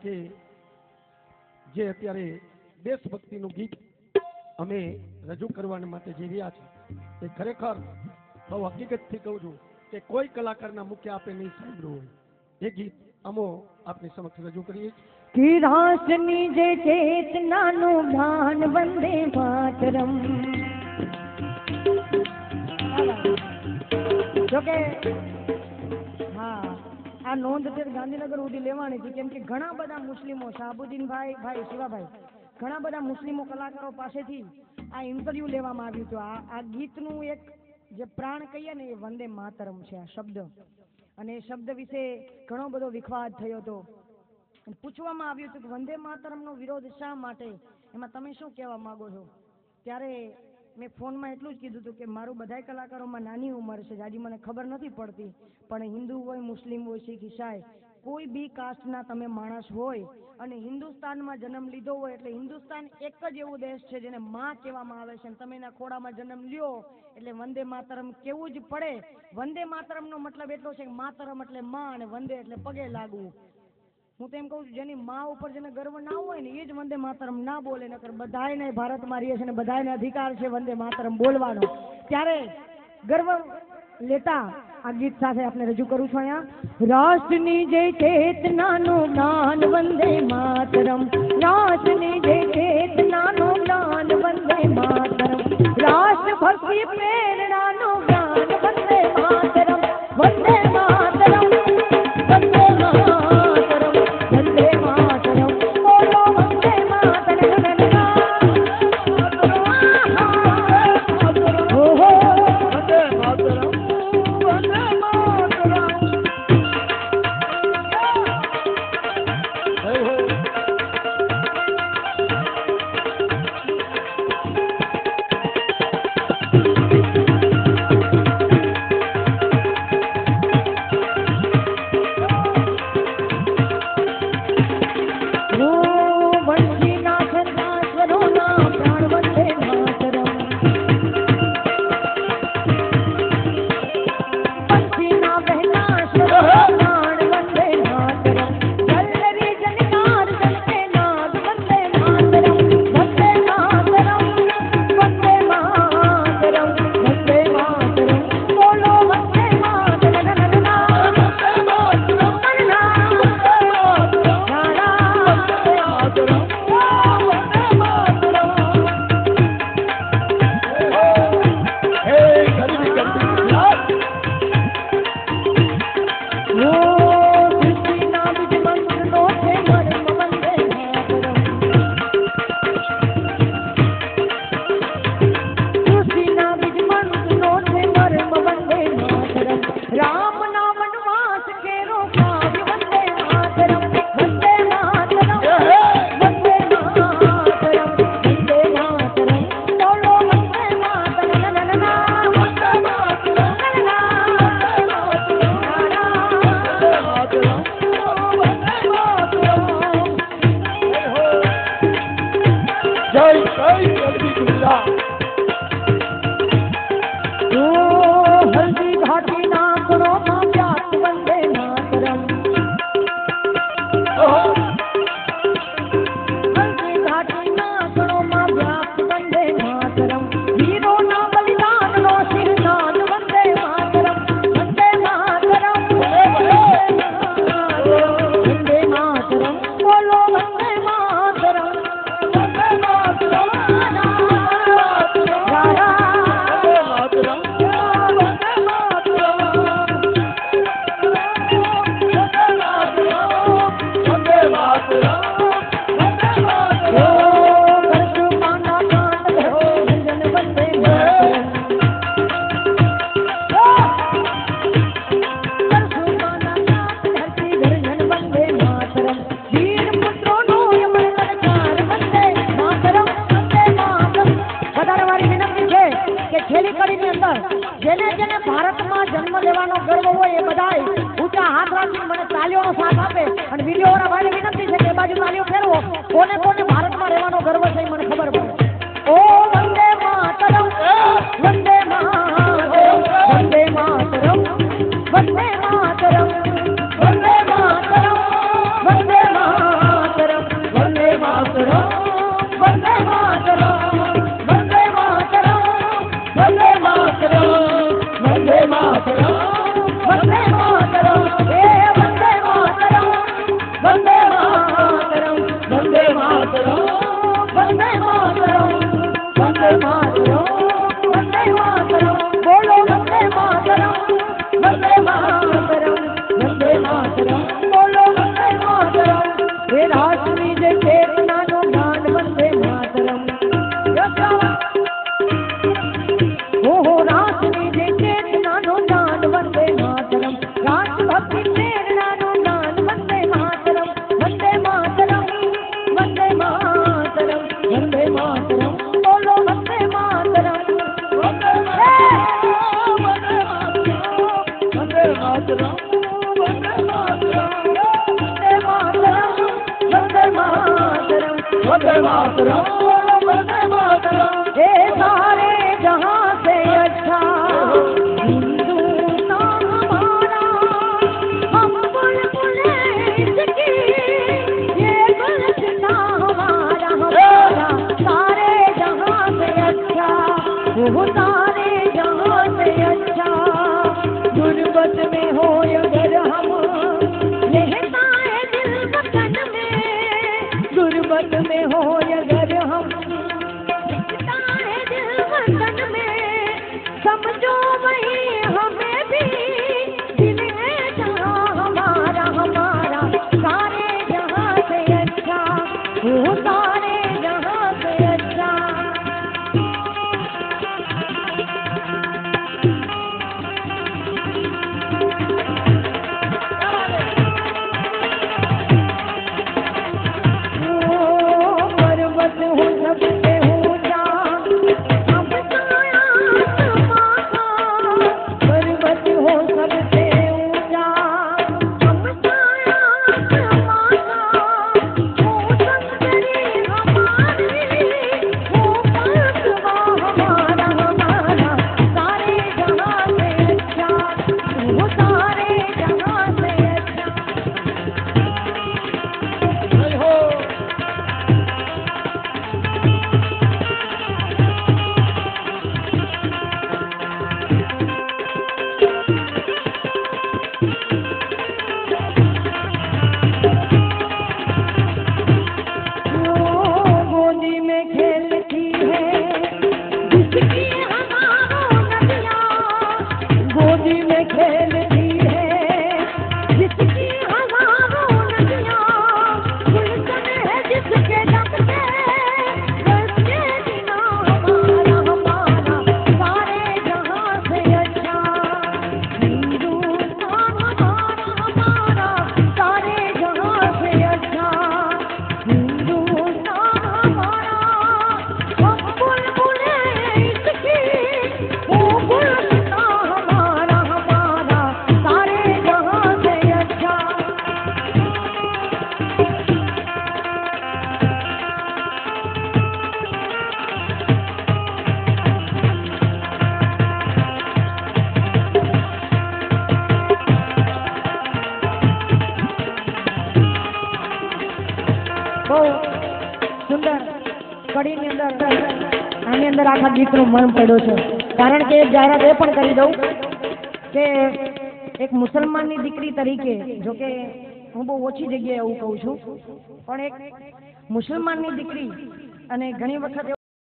કે જે અત્યારે દેશભક્તિનું ગીત અમે રજૂ કરવા માટે જઈ રહ્યા છીએ એ ખરેખર બહુ હકીકતથી કહું છું કે કોઈ કલાકારના મુખ્ય આપે નહીં સાંભળ્યું હોય એ ગીત અમો આપની સમક્ષ રજૂ કરીએ कि राष्ट्रनी जे चेतनाનું ભાન વંદે માતરમ। જોકે હા આ નોંધ તે ગાંધીનગર સુધી લેવાની હતી કેમ કે ઘણા બધા મુસ્લિમો શાહબુદ્દીનભાઈ ભાઈ શિવાભાઈ ઘણા બધા મુસ્લિમો કલાકારો પાસેથી આ ઇન્ટરવ્યુ લેવામાં આવ્યું હતું। આ ગીતનું એક જે પ્રાણ કહીએ ને એ વંદે માતરમ છે આ શબ્દ અને એ શબ્દ વિશે ઘણો બધો વિખવાદ થયો હતો। પૂછવામાં આવ્યું હતું કે વંદે માતરમનો વિરોધ શા માટે, એમાં તમે શું કહેવા માંગો છો? ત્યારે મેં ફોનમાં એટલું જ કીધું હતું કે મારું બધાય કલાકારોમાં નાની ઉંમર છે, જાજી મને ખબર નથી પડતી, પણ હિન્દુ હોય, મુસ્લિમ હોય, શીખ, ઈસાઈ, કોઈ બી કાસ્ટના તમે માણસ હોય અને હિન્દુસ્તાનમાં જન્મ લીધો હોય એટલે હિન્દુસ્તાન એક જ એવો દેશ છે જેને માં કહેવામાં આવે છે અને તમે એના ખોડામાં જન્મ લ્યો એટલે વંદે માતરમ કેવું જ પડે। વંદે માતરમનો મતલબ એટલો છે કે માતરમ એટલે માં અને વંદે એટલે પગે લાગવું। હું તો એમ કહું છું જેની મા ઉપર જેને ગર્વ ના હોય ને એ જ વંદે માતરમ ના બોલે, નકર બધાયને ભારતમાં રહીએ છે ને બધાયને અધિકાર છે વંદે માતરમ બોલવાનો। ત્યારે ગર્વ લેતા આ ગીત સાથે આપણે રજૂ કરું છું અહીંયા। રાષ્ટ્રની જે ચેતનાનું જ્ઞાન વંદે માતરમ, રાષ્ટ્રની જે ચેતનાનું જ્ઞાન વંદે માતરમ, રાષ્ટ્ર ભક્તિ પ્રેરણાનું જ્ઞાન વંદે માતરમ, વંદે માતરમ, વંદે માતરમ, વંદે માતરમ, બોલો વંદે માતરમ। ઓહો વંદે માતરમ, વંદે માતરમ। वंदे मातरम, वंदे मातरम। हे सारे जहां से अच्छा हिंदुस्तान हमारा, हम बुलबुले इसकी, ये गुलसितां हमारा हमारा। सारे जहां से अच्छा वो सारे जहां से अच्छा, गुर्बत में हो अगर हम रहता है दिल वतन में, गुर्बत में हो अगर हम रहता है दिल वतन में, समझो वही हमें भी दिल है जहां हमारा हमारा। सारे जहां से अच्छा वो सारे जहां से अच्छा। पर्वत हो सबसे ऊंचा, अब साया आसमां का। पर्वत हो सबसे ऊंचा, अब साया आसमां का। वो संगरी हमारी, वो परतवा हमारा हमारा। सारे जहां से अच्छा वो सारे जहां से अच्छा। जय हो। गोदी में खेलती है जिसकी हजारों नदियाँ, गोदी में खेलती है जिसकी हजारों नदियाँ। गुलशन है जिसके दम से बरसे बिना हमारा हमारा। सारे जहां से अच्छा हिंदुस्तान हमारा हमारा। सारे जहां से अच्छा हिंदुस्तान हमारा, हम बुलबुले इसकी, वो गुलसितां हमारा हमारा। सारे जहां से अच्छा। બહુ સુંદર કડીની અંદર આની અંદર આખા ગીતનો મર્મ પડ્યો છે. કારણ કે એક જાહેરાત એ પણ કરી દઉં કે એક મુસલમાનની દીકરી તરીકે, જો કે હું બહુ ઓછી જગ્યાએ એવું કહું છું, પણ એક મુસલમાનની દીકરી અને ઘણી વખત